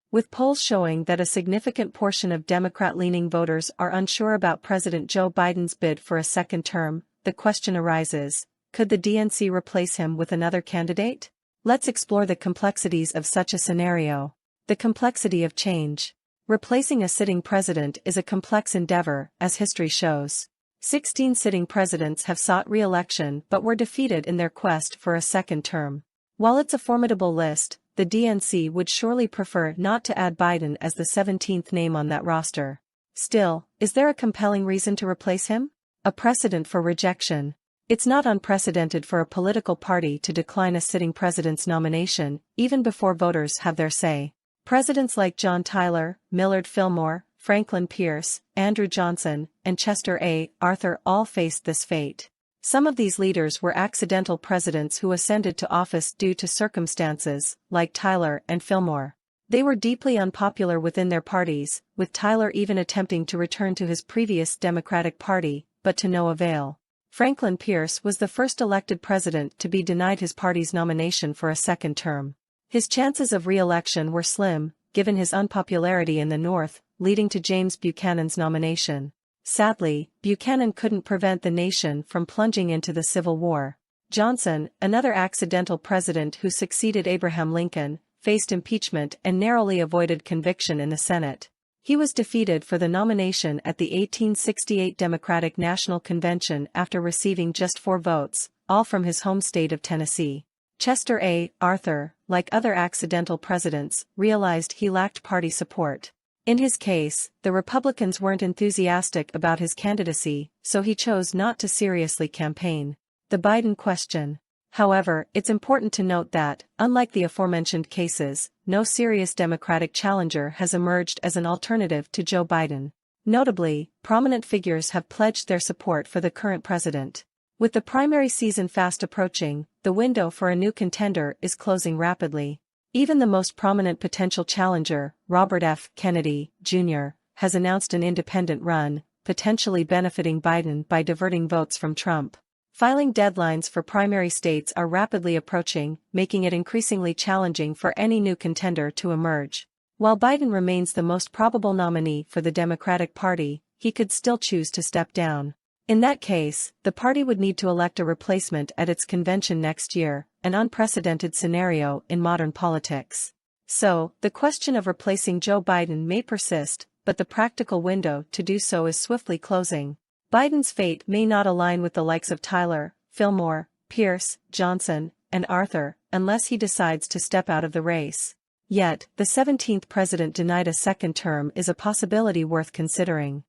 With polls showing that a significant portion of Democrat-leaning voters are unsure about President Joe Biden's bid for a second term, the question arises, could the DNC replace him with another candidate? Let's explore the complexities of such a scenario. The complexity of change. Replacing a sitting president is a complex endeavor, as history shows. 16 sitting presidents have sought re-election but were defeated in their quest for a second term. While it's a formidable list, the DNC would surely prefer not to add Biden as the 17th name on that roster. Still, is there a compelling reason to replace him? A precedent for rejection. It's not unprecedented for a political party to decline a sitting president's nomination, even before voters have their say. Presidents like John Tyler, Millard Fillmore, Franklin Pierce, Andrew Johnson, and Chester A. Arthur all faced this fate. Some of these leaders were accidental presidents who ascended to office due to circumstances, like Tyler and Fillmore. They were deeply unpopular within their parties, with Tyler even attempting to return to his previous Democratic Party, but to no avail. Franklin Pierce was the first elected president to be denied his party's nomination for a second term. His chances of re-election were slim, given his unpopularity in the North, leading to James Buchanan's nomination. Sadly, Buchanan couldn't prevent the nation from plunging into the Civil War. Johnson, another accidental president who succeeded Abraham Lincoln, faced impeachment and narrowly avoided conviction in the Senate. He was defeated for the nomination at the 1868 Democratic National Convention after receiving just 4 votes, all from his home state of Tennessee. Chester A. Arthur, like other accidental presidents, realized he lacked party support. In his case, the Republicans weren't enthusiastic about his candidacy, so he chose not to seriously campaign. The Biden question. However, it's important to note that, unlike the aforementioned cases, no serious Democratic challenger has emerged as an alternative to Joe Biden. Notably, prominent figures have pledged their support for the current president. With the primary season fast approaching, the window for a new contender is closing rapidly. Even the most prominent potential challenger, Robert F. Kennedy, Jr., has announced an independent run, potentially benefiting Biden by diverting votes from Trump. Filing deadlines for primary states are rapidly approaching, making it increasingly challenging for any new contender to emerge. While Biden remains the most probable nominee for the Democratic Party, he could still choose to step down. In that case, the party would need to elect a replacement at its convention next year, an unprecedented scenario in modern politics. So, the question of replacing Joe Biden may persist, but the practical window to do so is swiftly closing. Biden's fate may not align with the likes of Tyler, Fillmore, Pierce, Johnson, and Arthur, unless he decides to step out of the race. Yet, the 17th president denied a second term is a possibility worth considering.